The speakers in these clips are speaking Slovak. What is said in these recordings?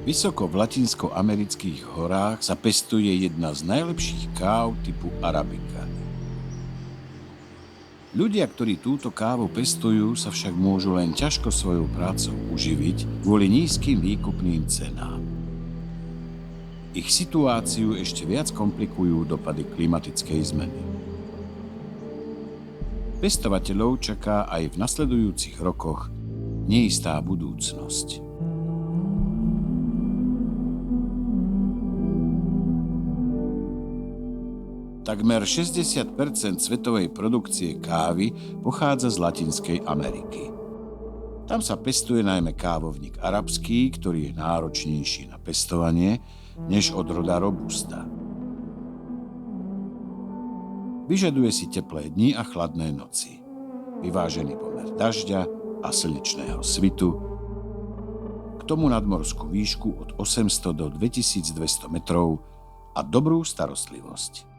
Vysoko v latinskoamerických horách sa pestuje jedna z najlepších káv typu Arabika. Ľudia, ktorí túto kávu pestujú, sa však môžu len ťažko svojou prácou uživiť kvôli nízkym výkupným cenám. Ich situáciu ešte viac komplikujú dopady klimatickej zmeny. Pestovateľov čaká aj v nasledujúcich rokoch neistá budúcnosť. Takmer 60% svetovej produkcie kávy pochádza z Latinskej Ameriky. Tam sa pestuje najmä kávovník arabský, ktorý je náročnejší na pestovanie než odroda robusta. Vyžaduje si teplé dni a chladné noci, vyvážený pomer dažďa a slnečného svitu, k tomu nadmorskú výšku od 800 do 2200 metrov a dobrú starostlivosť.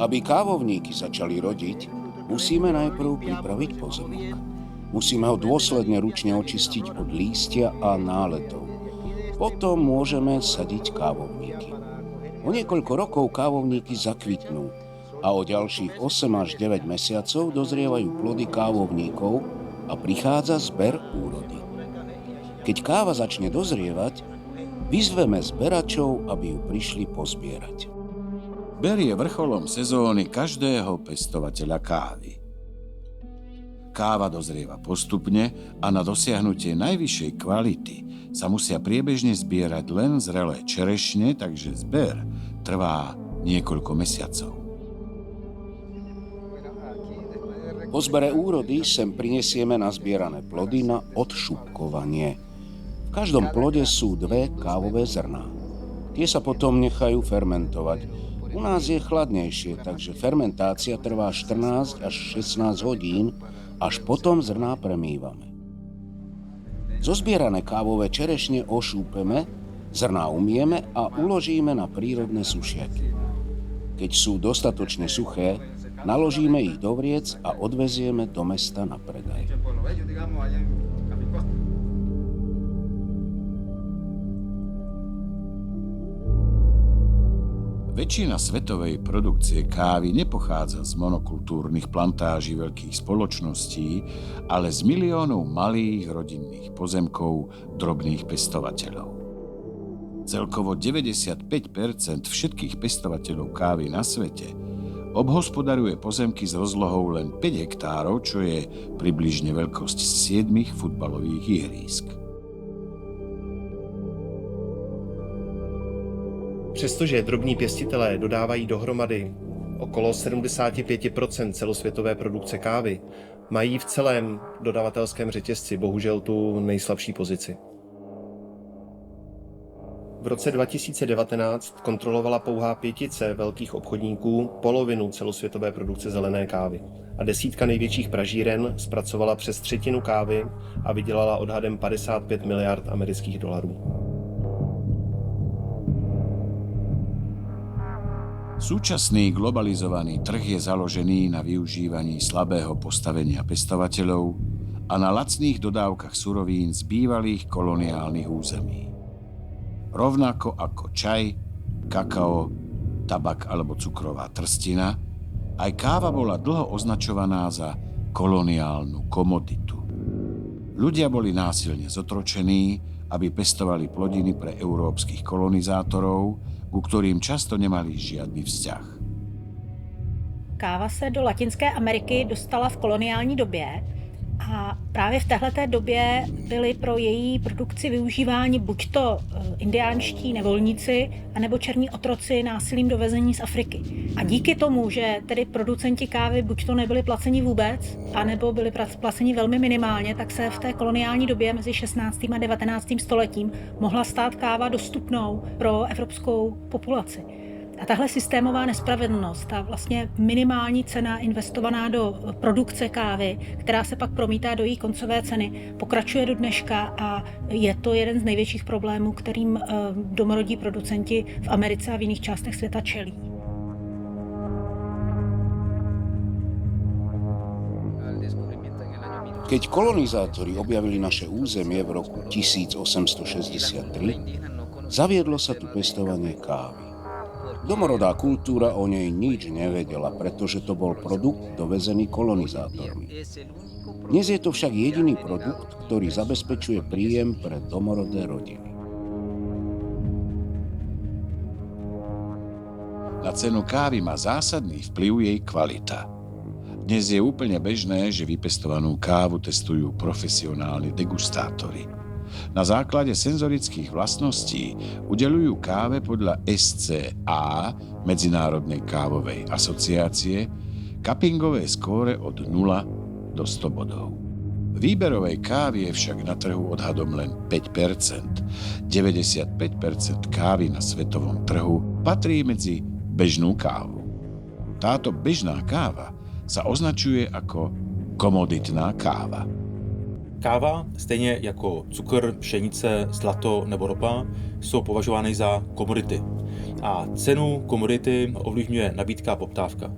Aby kávovníky začali rodiť, musíme najprv pripraviť pozemok. Musíme ho dôsledne ručne očistiť od lístia a náletov. Potom môžeme sadiť kávovníky. O niekoľko rokov kávovníky zakvitnú a o ďalších 8 až 9 mesiacov dozrievajú plody kávovníkov a prichádza zber úrody. Keď káva začne dozrievať, vyzveme zberačov, aby ju prišli pozbierať. Zber je vrcholom sezóny každého pestovateľa kávy. Káva dozrieva postupne a na dosiahnutie najvyššej kvality sa musia priebežne zbierať len zrelé čerešne, takže zber trvá niekoľko mesiacov. Po zbere úrody sem prinesieme nazbierané plody na odšupkovanie. V každom plode sú 2 kávové zrná. Tie sa potom nechajú fermentovať. U nás je chladnejšie, takže fermentácia trvá 14 až 16 hodín, až potom zrná premývame. Zozbierané kávové čerešne ošúpeme, zrná umieme a uložíme na prírodné sušiaky. Keď sú dostatočne suché, naložíme ich do vriec a odvezieme do mesta na predaj. Väčšina svetovej produkcie kávy nepochádza z monokultúrnych plantáží veľkých spoločností, ale z miliónov malých rodinných pozemkov drobných pestovateľov. Celkovo 95% všetkých pestovateľov kávy na svete obhospodaruje pozemky s rozlohou len 5 hektárov, čo je približne veľkosť 7 futbalových ihrísk. Přestože drobní pěstitelé dodávají dohromady okolo 75% celosvětové produkce kávy, mají v celém dodavatelském řetězci bohužel tu nejslabší pozici. V roce 2019 kontrolovala pouhá 5 velkých obchodníků polovinu celosvětové produkce zelené kávy a desítka největších pražíren zpracovala přes 1/3 kávy a vydělala odhadem 55 miliard amerických dolarů. Súčasný globalizovaný trh je založený na využívaní slabého postavenia pestovateľov a na lacných dodávkach surovín z bývalých koloniálnych území. Rovnako ako čaj, kakao, tabak alebo cukrová trstina, aj káva bola dlho označovaná za koloniálnu komoditu. Ľudia boli násilne zotročení, aby pestovali plodiny pre európskych kolonizátorov, ku ktorým často nemali žiadny vzťah. Káva se do Latinské Ameriky dostala v koloniální době a právě v téhleté době byli pro její produkci využíváni buď to indiánští nevolníci, anebo černí otroci násilím dovezení z Afriky. A díky tomu, že tedy producenti kávy buď to nebyli placeni vůbec, anebo byli placeni velmi minimálně, tak se v té koloniální době mezi 16. a 19. stoletím mohla stát káva dostupnou pro evropskou populaci. A tahle systémová nespravedlnost, ta vlastně minimální cena investovaná do produkce kávy, která se pak promítá do její koncové ceny, pokračuje do dneška a je to jeden z největších problémů, kterým domorodí producenti v Americe a v jiných částech světa čelí. Keď kolonizátori objavili naše územie v roku 1863, Zaviedlo sa tu pestovanie kávy. Domorodá kultúra o nej nič nevedela, pretože to bol produkt dovezený kolonizátormi. Dnes je to však jediný produkt, ktorý zabezpečuje príjem pre domorodé rodiny. Na cenu kávy má zásadný vplyv jej kvalita. Dnes je úplne bežné, že vypestovanú kávu testujú profesionálni degustátori. Na základe senzorických vlastností udeľujú káve podľa SCA, Medzinárodnej kávovej asociácie, cuppingové skóre od 0 do 100 bodov. Výberovej kávy je však na trhu odhadom len 5%. 95% kávy na svetovom trhu patrí medzi bežnú kávu. Táto bežná káva sa označuje ako komoditná káva. Káva, stejně jako cukr, pšenice, zlato nebo ropa, jsou považovány za komodity. A cenu komodity ovlivňuje nabídka a poptávka.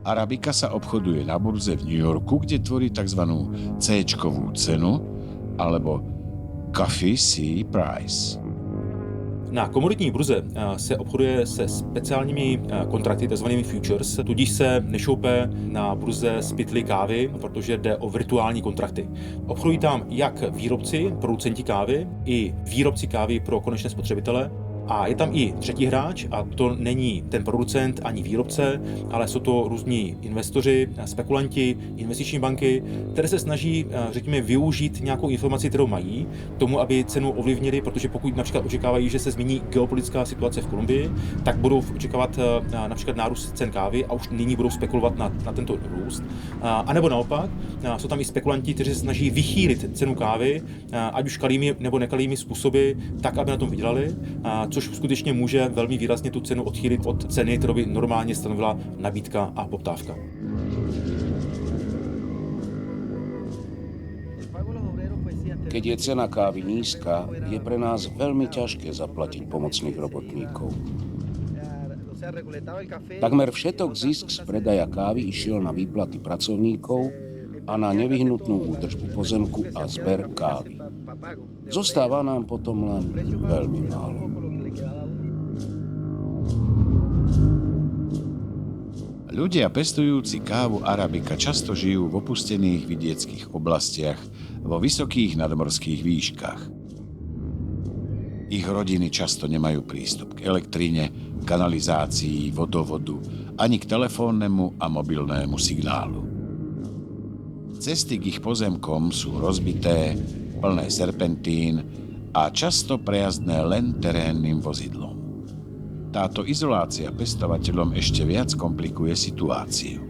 Arabika sa obchoduje na burze v New Yorku, kde tvorí tzv. C-čkovú cenu alebo Coffee C Price. Na komoditní burze se obchoduje se speciálními kontrakty, tzv. Futures, tudíž se nešoupe na burze s pytli kávy, protože jde o virtuální kontrakty. Obchodují tam jak výrobci, producenti kávy, i výrobci kávy pro konečné spotřebitele. A je tam i třetí hráč, a to není ten producent ani výrobce, ale jsou to různí investoři, spekulanti, investiční banky, které se snaží, řekněme, využít nějakou informaci, kterou mají, tomu, aby cenu ovlivnili, protože pokud například očekávají, že se změní geopolitická situace v Kolumbii, tak budou očekávat například nárůst cen kávy a už nyní budou spekulovat na tento růst. A nebo naopak, jsou tam i spekulanti, kteří se snaží vychýlit cenu kávy, ať už kalými nebo nekalými způsoby, tak, aby na tom vydělali, což skutečně může velmi výrazně tu cenu odchýlit od ceny, kterou by normálně stanovila nabídka a poptávka. Keď je cena kávy nízka, je pre nás veľmi ťažké zaplatiť pomocných robotníkov. Takmer všetok zisk z predaja kávy išiel na výplaty pracovníkov a na nevyhnutnú údržbu pozemku a zber kávy. Zostáva nám potom len veľmi málo. Ľudia pestujúci kávu arabika často žijú v opustených vidieckých oblastiach vo vysokých nadmorských výškach. Ich rodiny často nemajú prístup k elektrine, kanalizácii, vodovodu ani k telefónnemu a mobilnému signálu. Cesty k ich pozemkom sú rozbité, plné serpentín a často prejazdné len terénnym vozidlom. Táto izolácia pestovateľom ešte viac komplikuje situáciu.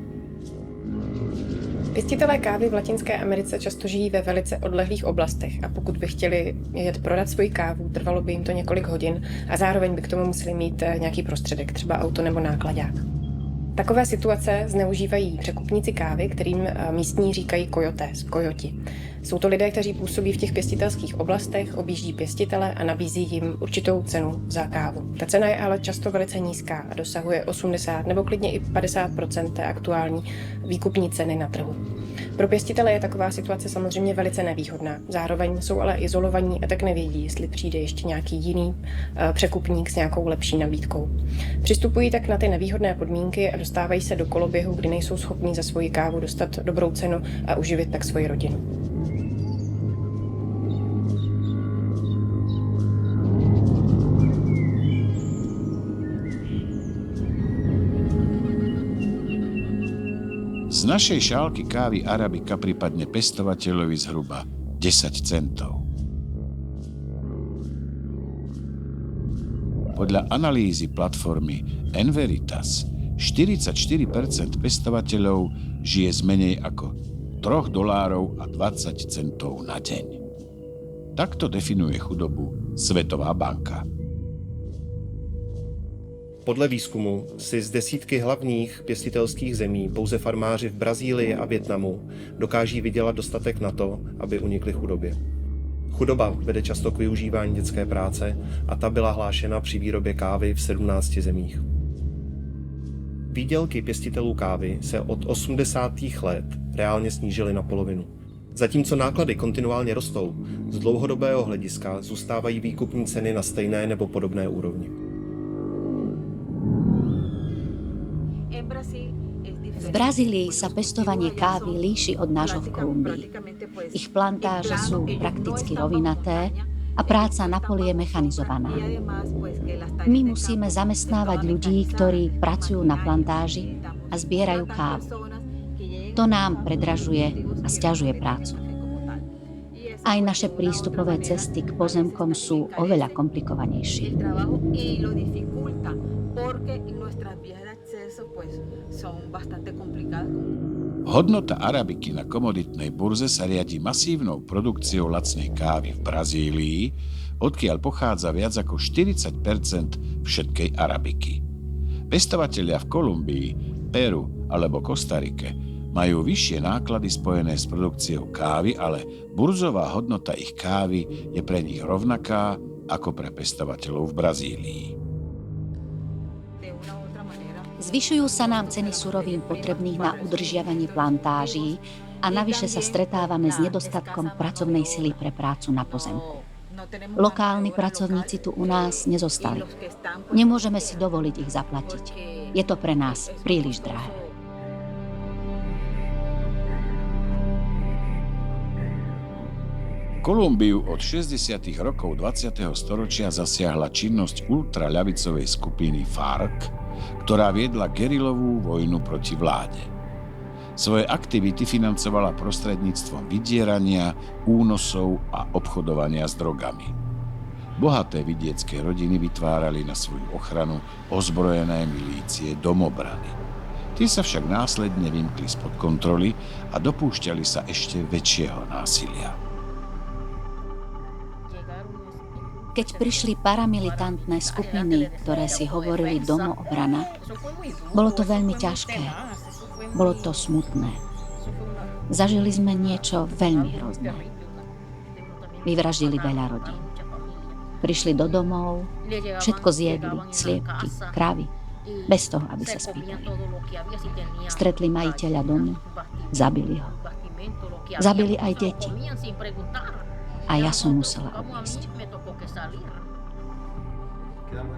Pěstitelé kávy v Latinské Americe často žijí ve velice odlehlých oblastech a pokud by chtěli jet prodat svoji kávu, trvalo by jim to několik hodin a zároveň by k tomu museli mít nějaký prostředek, třeba auto nebo nákladák. Takové situace zneužívají překupníci kávy, kterým místní říkají coyotes, kojoti. Jsou to lidé, kteří působí v těch pěstitelských oblastech, objíždí pěstitele a nabízí jim určitou cenu za kávu. Ta cena je ale často velice nízká a dosahuje 80 nebo klidně i 50% té aktuální výkupní ceny na trhu. Pro pěstitele je taková situace samozřejmě velice nevýhodná. Zároveň jsou ale izolovaní a tak nevědí, jestli přijde ještě nějaký jiný překupník s nějakou lepší nabídkou. Přistupují tak na ty nevýhodné podmínky a dostávají se do koloběhu, kdy nejsou schopní za svoji kávu dostat dobrou cenu a uživit tak svoji rodinu. Z našej šálky kávy arabika pripadne pestovateľovi zhruba 10 centov. Podľa analýzy platformy Enveritas 44% pestovateľov žije z menej ako $3.20 na deň. Takto definuje chudobu Svetová banka. Podle výzkumu si z desítky hlavních pěstitelských zemí pouze farmáři v Brazílii a Vietnamu dokáží vydělat dostatek na to, aby unikli chudobě. Chudoba vede často k využívání dětské práce a ta byla hlášena při výrobě kávy v 17 zemích. Výdělky pěstitelů kávy se od 80. let reálně snížily na polovinu. Zatímco náklady kontinuálně rostou, z dlouhodobého hlediska zůstávají výkupní ceny na stejné nebo podobné úrovni. V Brazílii sa pestovanie kávy líši od nášho v Kolumbii. Ich plantáže sú prakticky rovinaté a práca na poli je mechanizovaná. My musíme zamestnávať ľudí, ktorí pracujú na plantáži a zbierajú kávu. To nám predražuje a sťažuje prácu. Aj naše prístupové cesty k pozemkom sú oveľa komplikovanejšie. Hodnota arabiky na komoditnej burze sa riadi masívnou produkciou lacnej kávy v Brazílii, odkiaľ pochádza viac ako 40% všetkej arabiky. Pestovatelia v Kolumbii, Peru alebo Kostarike majú vyššie náklady spojené s produkciou kávy, ale burzová hodnota ich kávy je pre nich rovnaká ako pre pestovateľov v Brazílii. Zvyšujú sa nám ceny surovín potrebných na udržiavanie plantáží a navyše sa stretávame s nedostatkom pracovnej sily pre prácu na pozemku. Lokálni pracovníci tu u nás nezostali. Nemôžeme si dovoliť ich zaplatiť. Je to pre nás príliš drahé. Kolumbiu od 60. rokov 20. storočia zasiahla činnosť ultraľavicovej skupiny FARC, ktorá viedla gerilovú vojnu proti vláde. Svoje aktivity financovala prostredníctvom vydierania, únosov a obchodovania s drogami. Bohaté vidiecké rodiny vytvárali na svoju ochranu ozbrojené milície domobrany. Tie sa však následne vymkli spod kontroly a dopúšťali sa ešte väčšieho násilia. Keď prišli paramilitantné skupiny, ktoré si hovorili domoobrana, bolo to veľmi ťažké. Bolo to smutné. Zažili sme niečo veľmi hrozné. Vyvraždili veľa rodín. Prišli do domov, všetko zjedli, sliepky, kravy, bez toho, aby sa spýtali. Stretli majiteľa domu, zabili ho. Zabili aj deti. A ja som musela odísť.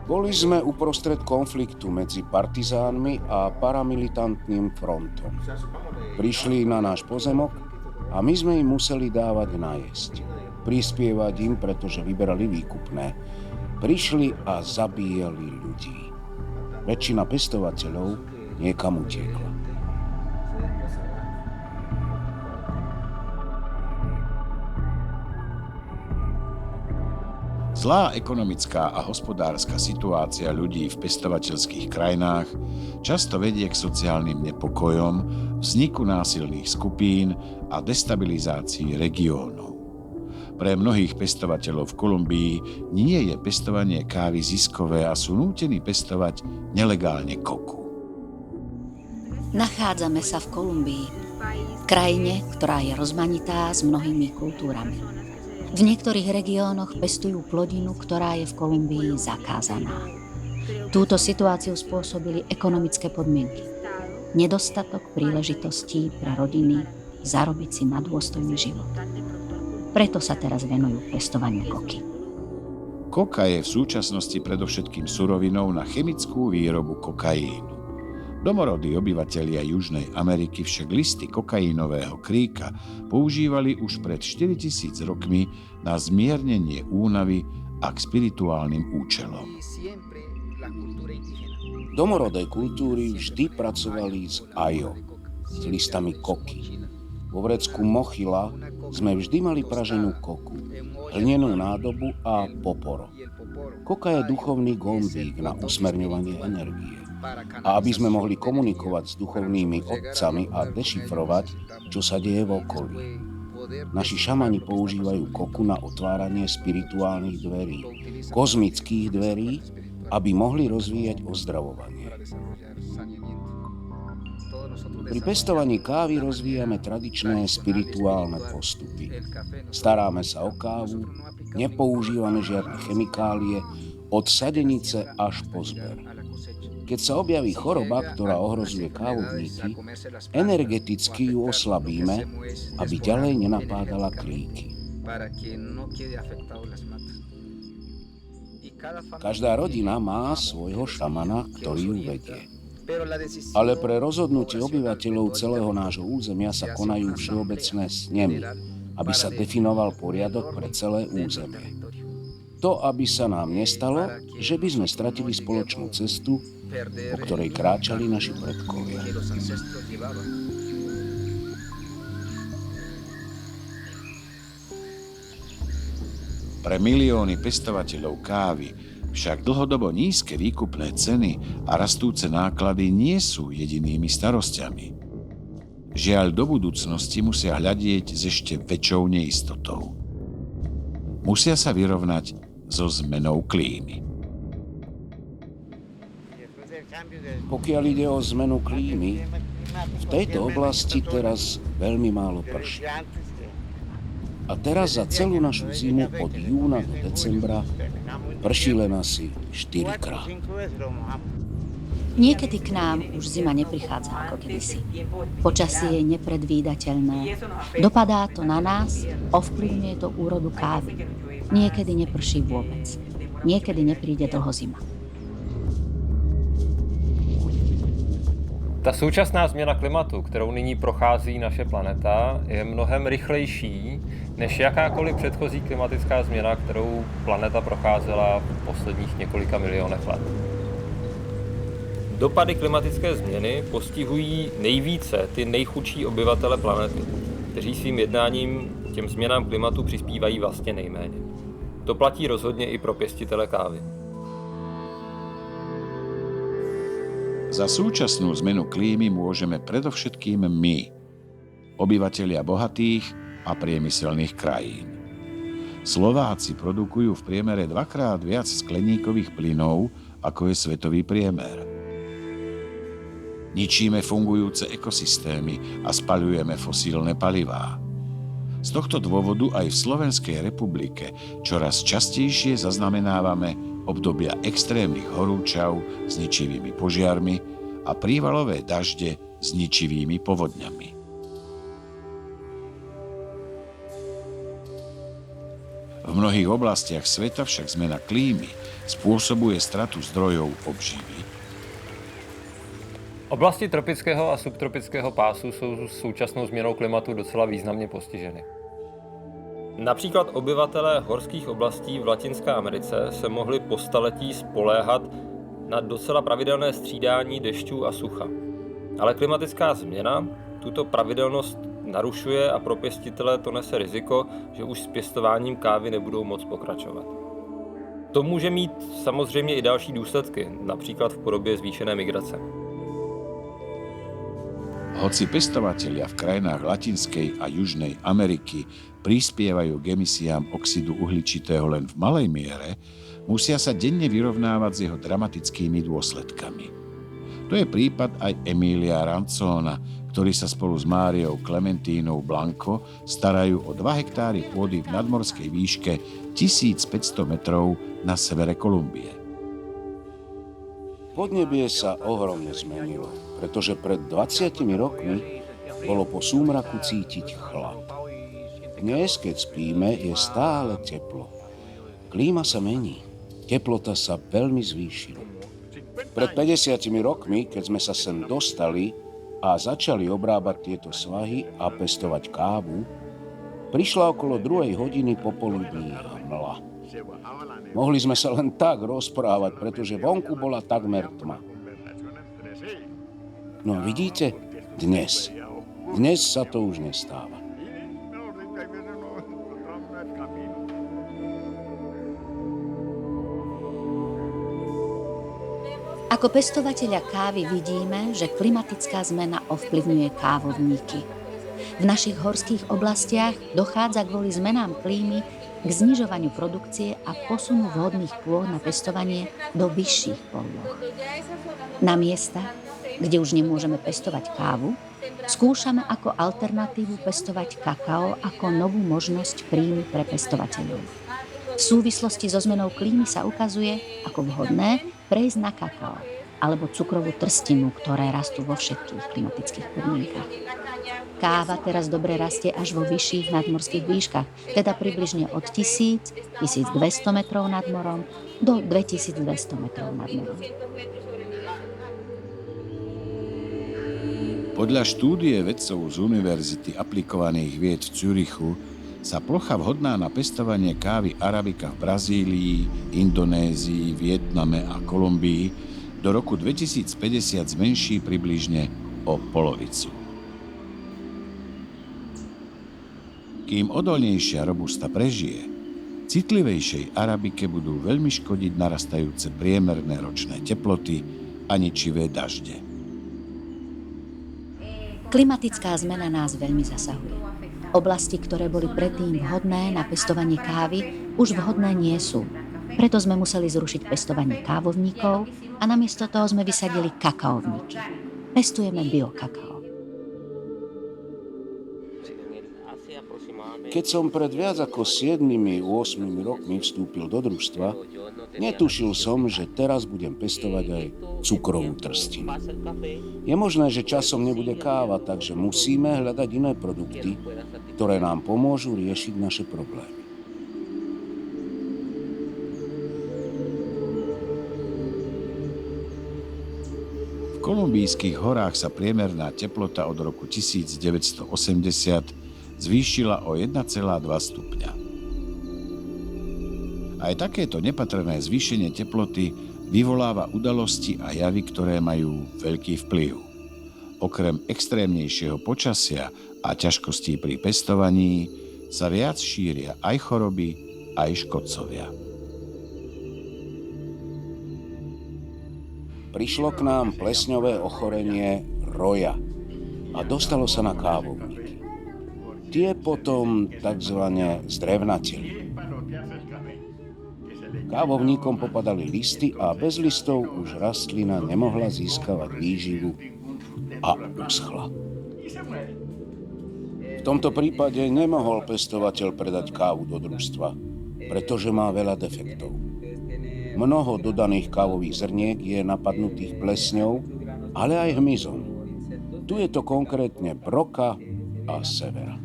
Boli sme uprostred konfliktu medzi partizánmi a paramilitantným frontom. Prišli na náš pozemok a my sme im museli dávať najesť. Prispievať im, pretože vyberali výkupné. Prišli a zabíjali ľudí. Väčšina pestovateľov niekam utiekla. Zlá ekonomická a hospodárska situácia ľudí v pestovateľských krajinách často vedie k sociálnym nepokojom, vzniku násilných skupín a destabilizácii regiónov. Pre mnohých pestovateľov v Kolumbii nie je pestovanie kávy ziskové a sú nútení pestovať nelegálne koku. Nachádzame sa v Kolumbii, krajine, ktorá je rozmanitá s mnohými kultúrami. V niektorých regiónoch pestujú plodinu, ktorá je v Kolumbii zakázaná. Túto situáciu spôsobili ekonomické podmienky. Nedostatok príležitostí pre rodiny zarobiť si na dôstojný život. Preto sa teraz venujú pestovaniu koky. Koka je v súčasnosti predovšetkým surovinou na chemickú výrobu kokainu. Domorodí obyvatelia Južnej Ameriky však listy kokaínového kríka používali už pred 4000 rokmi na zmiernenie únavy a k spirituálnym účelom. Domorodé kultúry vždy pracovali s ajo, s listami koky. Vo vrecku mochila sme vždy mali praženú koku, hlnenú nádobu a poporo. Koka je duchovný gombík na usmerňovanie energie. A aby sme mohli komunikovať s duchovnými otcami a dešifrovať, čo sa deje v okolí. Naši šamani používajú koku na otváranie spirituálnych dverí, kozmických dverí, aby mohli rozvíjať ozdravovanie. Pri pestovaní kávy rozvíjame tradičné spirituálne postupy. Staráme sa o kávu, nepoužívame žiadne chemikálie, od sadenice až po zber. Keď sa objaví choroba, ktorá ohrozuje kávovníky, energeticky ju oslabíme, aby ďalej nenapádala klíky. Každá rodina má svojho šamana, ktorý ju vedie. Ale pre rozhodnutie obyvateľov celého nášho územia sa konajú všeobecné snemy, aby sa definoval poriadok pre celé územie. To, aby sa nám nestalo, že by sme stratili spoločnú cestu, po ktorej kráčali naši predkovia. Pre milióny pestovateľov kávy však dlhodobo nízke výkupné ceny a rastúce náklady nie sú jedinými starosťami. Žiaľ, do budúcnosti musia hľadieť s ešte väčšou neistotou. Musia sa vyrovnať so zmenou klímy. Pokiaľ ide o zmenu klímy, v tejto oblasti teraz veľmi málo prší. A teraz za celú našu zimu od júna do decembra prší len asi 4-krát. Niekedy k nám už zima neprichádza ako kedysi. Počasie je nepredvídateľné. Dopadá to na nás, ovplyvňuje to úrodu kávy. Niekedy neprší vôbec. Niekedy nepríde dlho zima. Ta současná změna klimatu, kterou nyní prochází naše planeta, je mnohem rychlejší než jakákoliv předchozí klimatická změna, kterou planeta procházela v posledních několika milionech let. Dopady klimatické změny postihují nejvíce ty nejchudší obyvatele planety, kteří svým jednáním těm změnám klimatu přispívají vlastně nejméně. To platí rozhodně i pro pěstitele kávy. Za súčasnú zmenu klímy môžeme predovšetkým my, obyvatelia bohatých a priemyselných krajín. Slováci produkujú v priemere 2-krát viac skleníkových plynov, ako je svetový priemer. Ničíme fungujúce ekosystémy a spaľujeme fosílne palivá. Z tohto dôvodu aj v Slovenskej republike čoraz častejšie zaznamenávame obdobia extrémnych horúčav s ničivými požiarmi a prívalové dažde s ničivými povodňami. V mnohých oblastiach sveta však zmena klímy spôsobuje stratu zdrojov obživy. Oblasti tropického a subtropického pásu jsou současnou změnou klimatu docela významně postiženy. Například obyvatelé horských oblastí v Latinské Americe se mohli po staletí spoléhat na docela pravidelné střídání dešťů a sucha. Ale klimatická změna tuto pravidelnost narušuje a pro pěstitele to nese riziko, že už s pěstováním kávy nebudou moc pokračovat. To může mít samozřejmě i další důsledky, například v podobě zvýšené migrace. Hoci pestovatelia v krajinách Latinskej a Južnej Ameriky prispievajú k emisiám oxidu uhličitého len v malej miere, musia sa denne vyrovnávať s jeho dramatickými dôsledkami. To je prípad aj Emilia Ranzona, ktorí sa spolu s Máriou Klementínou Blanco starajú o 2 hektáry pôdy v nadmorskej výške 1500 metrov na severe Kolumbie. Podnebie sa ohromne zmenilo, pretože pred 20 rokmi bolo po súmraku cítiť chlad. Dnes, keď spíme, je stále teplo. Klíma sa mení, teplota sa veľmi zvýšila. Pred 50 rokmi, keď sme sa sem dostali a začali obrábať tieto svahy a pestovať kávu, prišla okolo 2 hodiny popoludní hmla. Mohli sme sa len tak rozprávať, pretože vonku bola takmer tma. No a vidíte, dnes sa to už nestáva. Ako pestovatelia kávy vidíme, že klimatická zmena ovplyvňuje kávovníky. V našich horských oblastiach dochádza kvôli zmenám klímy k znižovaniu produkcie a posunu vhodných pôd na pestovanie do vyšších poloh. Na miestach, kde už nemôžeme pestovať kávu, skúšame ako alternatívu pestovať kakao ako novú možnosť príjmu pre pestovateľov. V súvislosti so zmenou klímy sa ukazuje ako vhodné prejsť na kakao. alebo cukrovú trstinu, ktoré rastú vo všetkých klimatických podmienkach. Káva teraz dobre rastie až vo vyšších nadmorských výškach, teda približne od 1000–1200 metrov nad morom do 2200 metrov nad morom. Podľa štúdie vedcov z Univerzity aplikovaných vied v Zürichu sa plocha vhodná na pestovanie kávy arabika v Brazílii, Indonézii, Vietname a Kolumbii do roku 2050 zmenší približne o polovicu. Kým odolnejšia robusta prežije, citlivejšej arabike budú veľmi škodiť narastajúce priemerné ročné teploty a ničivé dažde. Klimatická zmena nás veľmi zasahuje. Oblasti, ktoré boli predtým vhodné na pestovanie kávy, už vhodné nie sú. Preto sme museli zrušiť pestovanie kávovníkov a namiesto toho sme vysadili kakaovníky. Pestujeme biokakao. Keď som pred viac ako 7–8 rokmi vstúpil do družstva, netušil som, že teraz budem pestovať aj cukrovú trstinu. Je možné, že časom nebude káva, takže musíme hľadať iné produkty, ktoré nám pomôžu riešiť naše problémy. V kolumbijských horách sa priemerná teplota od roku 1980 zvýšila o 1,2 stupňa. Aj takéto nepatrné zvýšenie teploty vyvoláva udalosti a javy, ktoré majú veľký vplyv. Okrem extrémnejšieho počasia a ťažkostí pri pestovaní sa viac šíria aj choroby, aj škodcovia. Prišlo k nám plesňové ochorenie roja a dostalo sa na kávovníky. Tie potom takzvané zdrevnateli. Kávovníkom popadali listy a bez listov už rastlina nemohla získavať výživu a uschla. V tomto prípade nemohol pestovateľ predať kávu do družstva, pretože má veľa defektov. Mnoho dodaných kávových zrniek je napadnutých plesňou, ale aj hmyzom. Tu je to konkrétne broka a severa.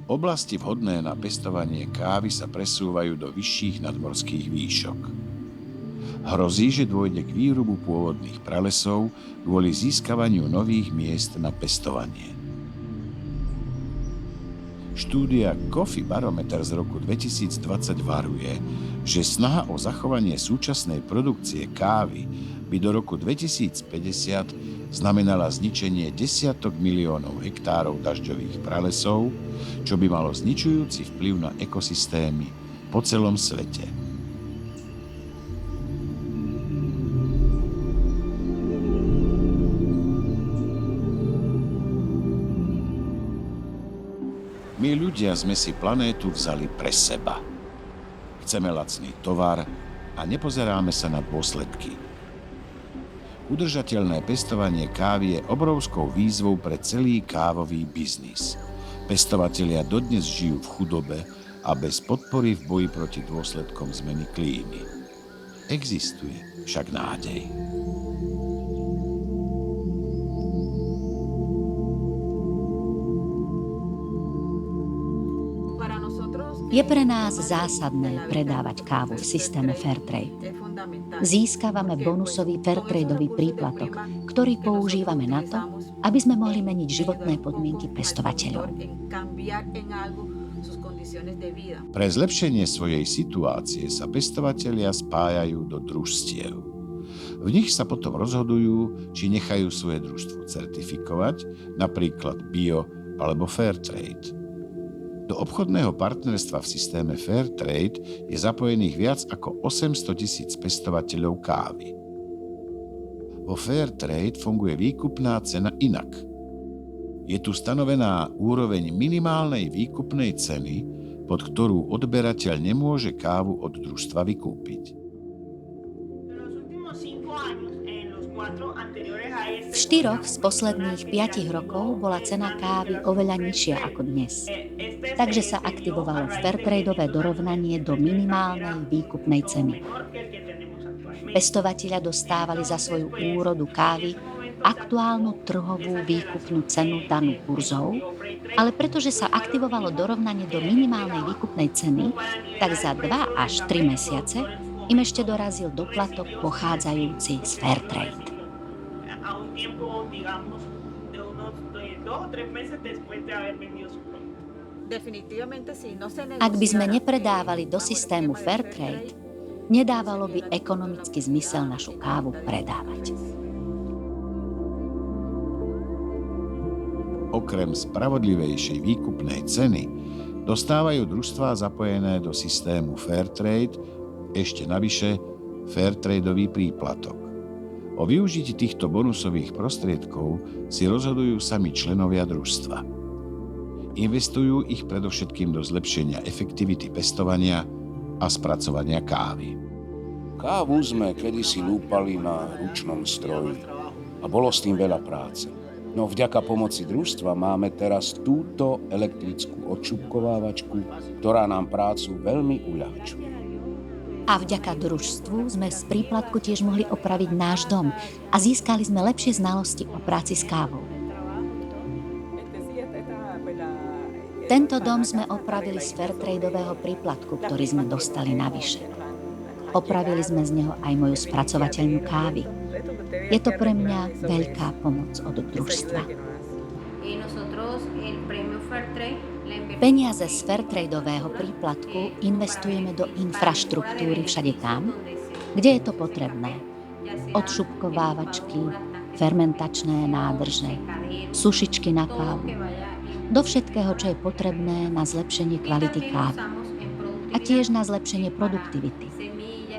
Oblasti vhodné na pestovanie kávy sa presúvajú do vyšších nadmorských výšok. Hrozí, že dôjde k výrubu pôvodných pralesov kvôli získavaniu nových miest na pestovanie. Štúdia Coffee Barometer z roku 2020 varuje, že snaha o zachovanie súčasnej produkcie kávy by do roku 2050 znamenala zničenie desiatok miliónov hektárov dažďových pralesov, čo by malo zničujúci vplyv na ekosystémy po celom svete. My ľudia sme si planétu vzali pre seba. Chceme lacný tovar a nepozeráme sa na dôsledky. Udržateľné pestovanie kávy je obrovskou výzvou pre celý kávový biznis. Pestovatelia dodnes žijú v chudobe a bez podpory v boji proti dôsledkom zmeny klímy. Existuje však nádej. Je pre nás zásadné predávať kávu v systéme Fairtrade. Získavame bonusový Fairtradeový príplatok, ktorý používame na to, aby sme mohli meniť životné podmienky pestovateľov. Pre zlepšenie svojej situácie sa pestovatelia spájajú do družstiev. V nich sa potom rozhodujú, či nechajú svoje družstvo certifikovať, napríklad bio alebo Fairtrade. Do obchodného partnerstva v systéme Fairtrade je zapojených viac ako 800 000 pestovateľov kávy. Vo Fairtrade funguje výkupná cena inak. Je tu stanovená úroveň minimálnej výkupnej ceny, pod ktorú odberateľ nemôže kávu od družstva vykúpiť. V 4 z posledných 5 rokov bola cena kávy oveľa nižšia ako dnes. Takže sa aktivovalo Fairtradeové dorovnanie do minimálnej výkupnej ceny. Pestovatelia dostávali za svoju úrodu kávy aktuálnu trhovú výkupnú cenu danú burzou, ale pretože sa aktivovalo dorovnanie do minimálnej výkupnej ceny, tak za 2 až 3 mesiace im ešte dorazil doplatok pochádzajúci z Fairtrade. Ak by sme nepredávali do systému Fairtrade, nedávalo by ekonomický zmysel našu kávu predávať. Okrem spravodlivejšej výkupnej ceny dostávajú družstvá zapojené do systému Fairtrade ešte navyše Fairtradeový príplatok. O využití týchto bonusových prostriedkov si rozhodujú sami členovia družstva. Investujú ich predovšetkým do zlepšenia efektivity pestovania a spracovania kávy. Kávu sme kedysi lúpali na ručnom stroji a bolo s tým veľa práce. No vďaka pomoci družstva máme teraz túto elektrickú odšupkovávačku, ktorá nám prácu veľmi uľahčuje. A vďaka družstvu sme z príplatku tiež mohli opraviť náš dom a získali sme lepšie znalosti o práci s kávou. Tento dom sme opravili z Fairtradeového príplatku, ktorý sme dostali navyše. Opravili sme z neho aj moju spracovateľňu kávy. Je to pre mňa veľká pomoc od družstva. Peniaze z Fairtradeového príplatku investujeme do infraštruktúry všade tam, kde je to potrebné. Odšupkovávačky, fermentačné nádrže, sušičky na kávu, do všetkého, čo je potrebné na zlepšenie kvality kávy a tiež na zlepšenie produktivity.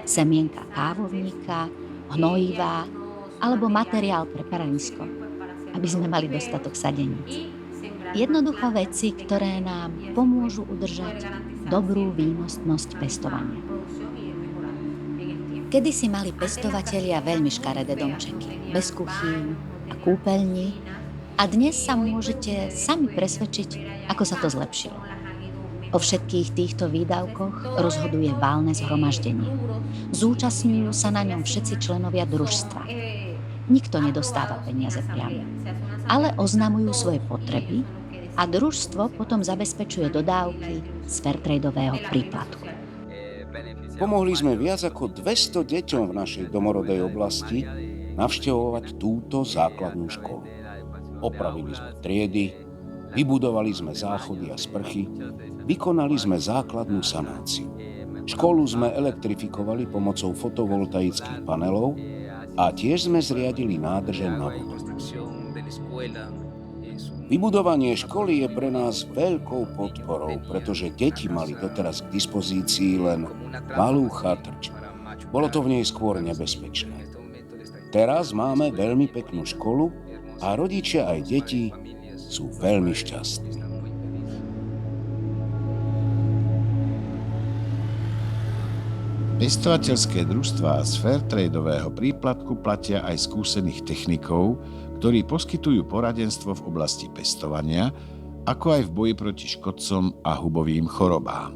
Semienka kávovníka, hnojivá alebo materiál pre parenisko, aby sme mali dostatok sadeníc. Jednoducho veci, ktoré nám pomôžu udržať dobrú výnosnosť pestovania. Kedysi mali pestovatelia veľmi škaredé domčeky, bez kuchýň a kúpeľní, a dnes sa môžete sami presvedčiť, ako sa to zlepšilo. O všetkých týchto výdavkoch rozhoduje valné zhromaždenie. Zúčastňujú sa na ňom všetci členovia družstva. Nikto nedostáva peniaze priamo, ale oznamujú svoje potreby a družstvo potom zabezpečuje dodávky z Fairtradeového príplatku. Pomohli sme viac ako 200 deťom v našej domorodej oblasti navštevovať túto základnú školu. Opravili sme triedy, vybudovali sme záchody a sprchy, vykonali sme základnú sanáciu. Školu sme elektrifikovali pomocou fotovoltaických panelov a tiež sme zriadili nádrže na vodu. Vybudovanie školy je pre nás veľkou podporou, pretože deti mali doteraz k dispozícii len malú chatrč. Bolo to v nej skôr nebezpečné. Teraz máme veľmi peknú školu a rodičia aj deti sú veľmi šťastní. Pestovateľské družstvá z Fairtradeového príplatku platia aj skúsených technikov, ktorí poskytujú poradenstvo v oblasti pestovania, ako aj v boji proti škodcom a hubovým chorobám.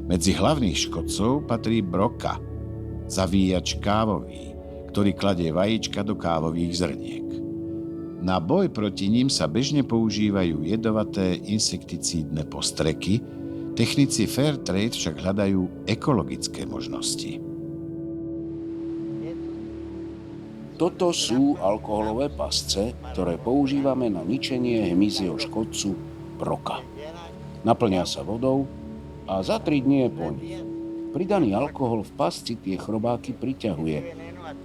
Medzi hlavných škodcov patrí broka, zavíjač kávový, ktorý kladie vajíčka do kávových zrniek. Na boj proti ním sa bežne používajú jedovaté insekticídne postreky, technici Fairtrade však hľadajú ekologické možnosti. Toto sú alkoholové pasce, ktoré používame na ničenie hmyzieho škodcu broka. Naplňa sa vodou a za 3 dní je po nich. Pridaný alkohol v pasci tie chrobáky priťahuje.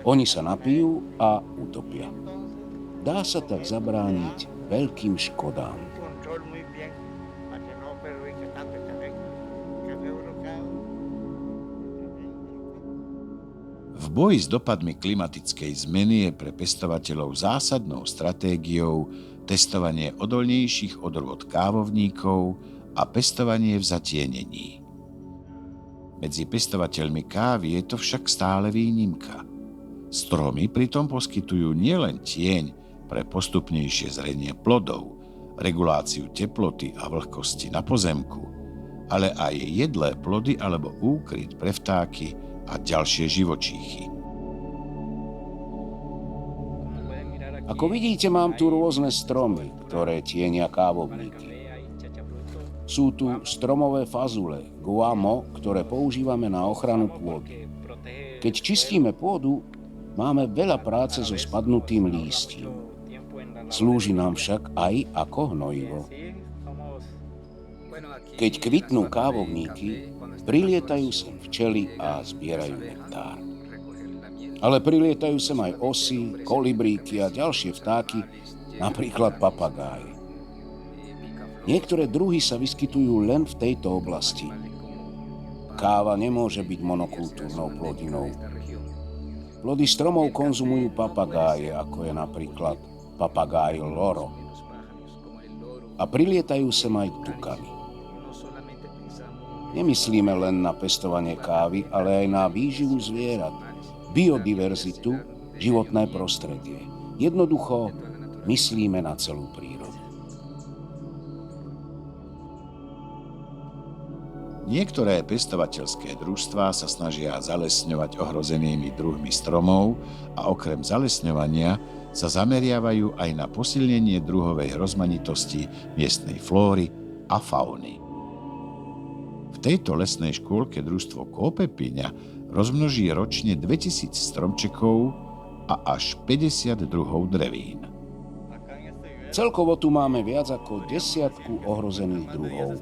Oni sa napijú a utopia. Dá sa tak zabrániť veľkým škodám. V boji s dopadmi klimatickej zmeny je pre pestovateľov zásadnou stratégiou testovanie odolnejších odrôd kávovníkov a pestovanie v zatienení. Medzi pestovateľmi kávy je to však stále výnimka. Stromy pritom poskytujú nielen tieň pre postupnejšie zrenie plodov, reguláciu teploty a vlhkosti na pozemku, ale aj jedlé plody alebo úkryt pre vtáky a ďalšie živočíchy. Ako vidíte, mám tu rôzne stromy, ktoré tienia kávovníky. Sú tu stromové fazule, guamo, ktoré používame na ochranu pôdy. Keď čistíme pôdu, máme veľa práce so spadnutým lístím. Slúži nám však aj ako hnojivo. Keď kvitnú kávovníky, prilietajú sem včely a zbierajú nektár. Ale prilietajú sem aj osy, kolibríky a ďalšie vtáky, napríklad papagáje. Niektoré druhy sa vyskytujú len v tejto oblasti. Káva nemôže byť monokultúrnou plodinou. Plody stromov konzumujú papagáje, ako je napríklad papagáj loro. A prilietajú sem aj tukany. Nemyslíme len na pestovanie kávy, ale aj na výživu zvierat, biodiverzitu, životné prostredie. Jednoducho myslíme na celú prírodu. Niektoré pestovateľské družstvá sa snažia zalesňovať ohrozenými druhmi stromov a okrem zalesňovania sa zameriavajú aj na posilnenie druhovej rozmanitosti miestnej flóry a fauny. V tejto lesnej škôlke družstvo Kópepiňa rozmnoží ročne 2000 stromčekov a až 50 druhov drevín. Celkovo tu máme viac ako 10 ohrozených druhov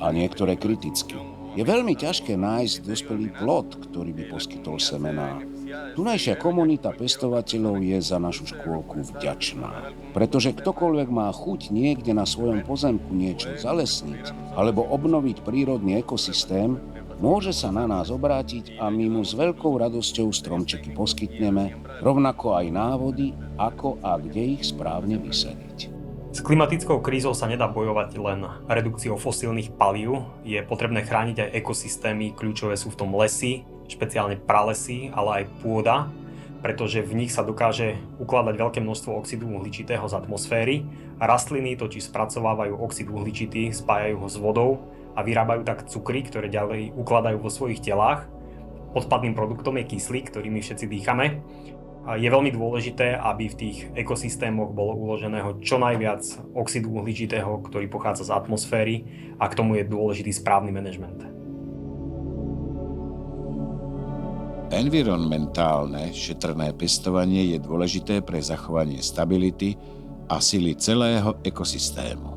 a niektoré kriticky. Je veľmi ťažké nájsť dospelý plod, ktorý by poskytol semená. Tunajšia komunita pestovateľov je za našu škôlku vďačná, pretože ktokoľvek má chuť niekde na svojom pozemku niečo zalesniť alebo obnoviť prírodný ekosystém, môže sa na nás obrátiť a my mu s veľkou radosťou stromčeky poskytneme, rovnako aj návody, ako a kde ich správne vysadiť. S klimatickou krízou sa nedá bojovať len redukciou fosílnych palív, je potrebné chrániť aj ekosystémy, kľúčové sú v tom lesy, špeciálne pralesy, ale aj pôda, pretože v nich sa dokáže ukladať veľké množstvo oxidu uhličitého z atmosféry a rastliny totiž spracovávajú oxid uhličitý, spájajú ho s vodou a vyrábajú tak cukry, ktoré ďalej ukladajú vo svojich telách. Odpadným produktom je kyslík, ktorý my všetci dýchame. Je veľmi dôležité, aby v tých ekosystémoch bolo uloženého čo najviac oxidu uhličitého, ktorý pochádza z atmosféry, a k tomu je dôležitý správny manažment. Environmentálne šetrné pestovanie je dôležité pre zachovanie stability a sily celého ekosystému.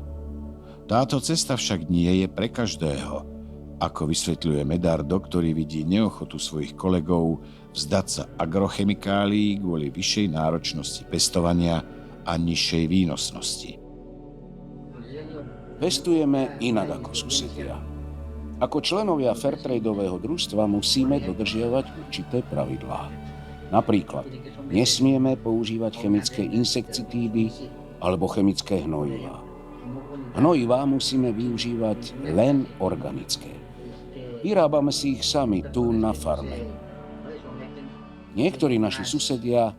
Táto cesta však nie je pre každého, ako vysvetľuje Medardo, ktorý vidí neochotu svojich kolegov vzdať sa agrochemikálií kvôli vyššej náročnosti pestovania a nižšej výnosnosti. Pestujeme inak ako susedia. Ako členovia Fairtradeového družstva musíme dodržiavať určité pravidlá. Napríklad, nesmieme používať chemické insekticídy alebo chemické hnojivá. Hnojivá musíme využívať len organické. Vyrábame si ich sami tu na farme. Niektorí naši susedia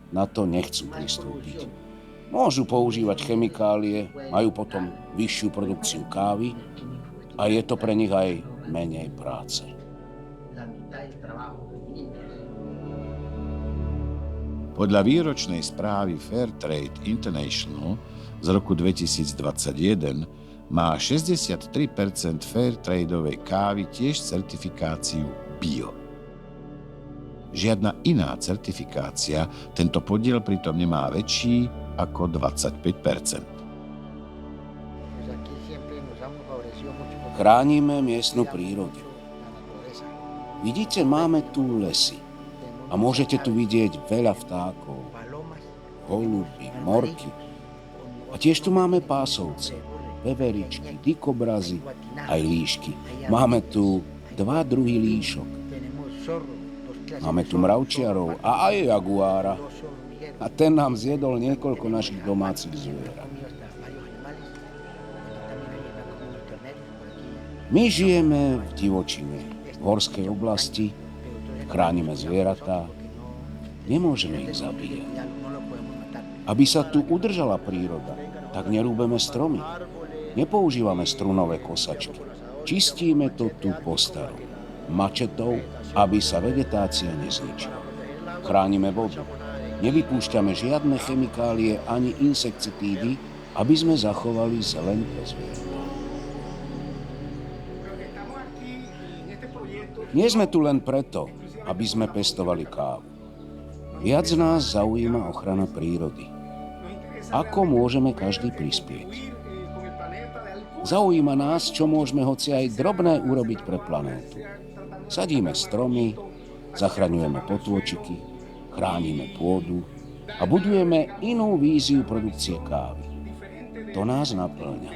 na to nechcú pristúpiť. Môžu používať chemikálie, majú potom vyššiu produkciu kávy a je to pre nich aj menej práce. Podľa výročnej správy Fairtrade International z roku 2021 má 63% Fairtradeovej kávy tiež certifikáciu bio. Žiadna iná certifikácia tento podiel pritom nemá väčší ako 25%. Chránime miestnu prírodu. Vidíte, máme tu lesy a môžete tu vidieť veľa vtákov, holuby, morky. A tiež tu máme pásovce, veveričky, dikobrazy, aj líšky. Máme tu 2 druhy líšok. Máme tu mravčiarov a aj jaguára. A ten nám zjedol niekoľko našich domácich zvierat. My žijeme v divočine, v horskej oblasti, chránime zvieratá, nemôžeme ich zabíjať. Aby sa tu udržala príroda, tak nerúbeme stromy, nepoužívame strunové kosačky. Čistíme to tu po starom, mačetou, aby sa vegetácia nezničila. Chránime vodu. Nevypúšťame žiadne chemikálie ani insekticídy, aby sme zachovali zeleň pre zvieratá. Nie sme tu len preto, aby sme pestovali kávu. Viac nás zaujíma ochrana prírody. Ako môžeme každý prispieť? Zaujíma nás, čo môžeme hoci aj drobné urobiť pre planétu. Sadíme stromy, zachraňujeme potôčiky, chránime pôdu a budujeme inú víziu produkcie kávy. To nás naplňa.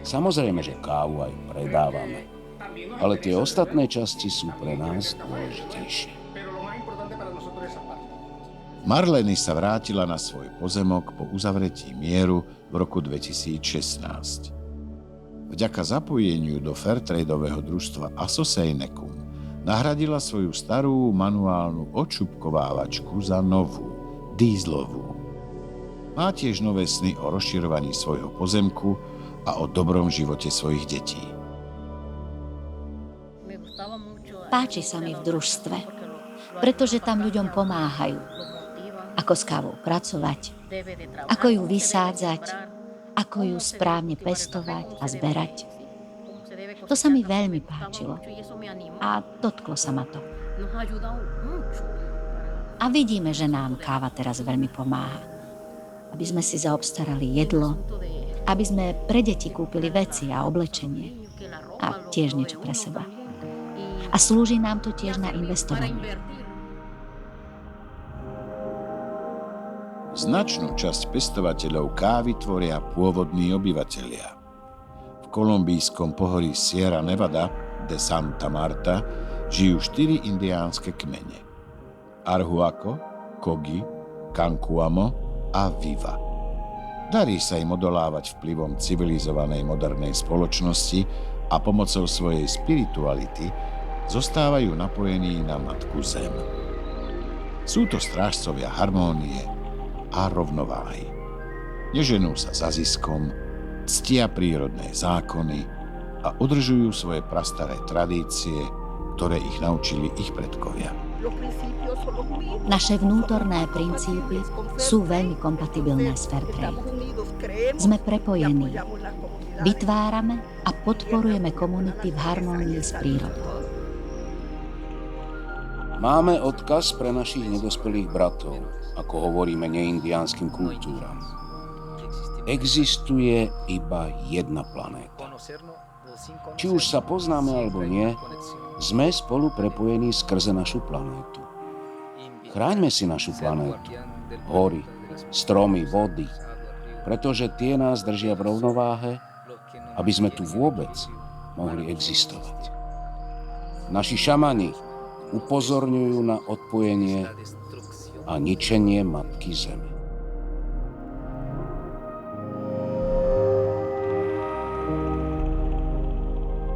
Samozrejme, že kávu aj predávame, ale tie ostatné časti sú pre nás dôležitejšie. Marleny sa vrátila na svoj pozemok po uzavretí mieru v roku 2016. Vďaka zapojeniu do Fairtradeového družstva Assoceinecum nahradila svoju starú manuálnu odšupkovávačku za novú, dízlovú. Má tiež nové sny o rozširovaní svojho pozemku a o dobrom živote svojich detí. Páči sa mi v družstve, pretože tam ľuďom pomáhajú. Ako s kávou pracovať, ako ju vysádzať, ako ju správne pestovať a zberať. To sa mi veľmi páčilo a dotklo sa ma to. A vidíme, že nám káva teraz veľmi pomáha. Aby sme si zaobstarali jedlo, aby sme pre deti kúpili veci a oblečenie a tiež niečo pre seba. A slúži nám to tiež na investovanie. Značnú časť pestovateľov kávy tvoria pôvodní obyvatelia. V kolumbijskom pohorí Sierra Nevada de Santa Marta žijú 4 indiánske kmene. Arhuaco, Kogi, Kankuamo a Viva. Darí sa im odolávať vplyvom civilizovanej modernej spoločnosti a pomocou svojej spirituality zostávajú napojení na Matku Zem. Sú to strážcovia harmónie a rovnováhy. Neženú sa za ziskom, ctia prírodné zákony a udržujú svoje prastaré tradície, ktoré ich naučili ich predkovia. Naše vnútorné princípy sú veľmi kompatibilné s Fairtrade. Sme prepojení. Vytvárame a podporujeme komunity v harmónii s prírodou. Máme odkaz pre našich nedospelých bratov, ako hovoríme neindiánskym kultúram. Existuje iba jedna planéta. Či už sa poznáme alebo nie, sme spolu prepojení skrze našu planétu. Chráňme si našu planétu, hory, stromy, vody, pretože tie nás držia v rovnováhe, aby sme tu vôbec mohli existovať. Naši šamani upozorňujú na odpojenie a ničenie Matky Zeme.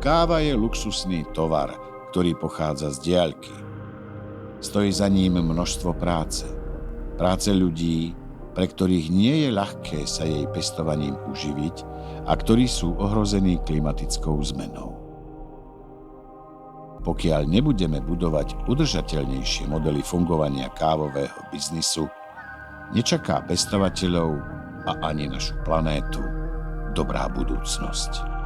Káva je luxusný tovar, ktorý pochádza z diaľky. Stojí za ním množstvo práce. Práce ľudí, pre ktorých nie je ľahké sa jej pestovaním uživiť a ktorí sú ohrození klimatickou zmenou. Pokiaľ nebudeme budovať udržateľnejšie modely fungovania kávového biznisu, nečaká pestovateľov a ani našu planétu dobrá budúcnosť.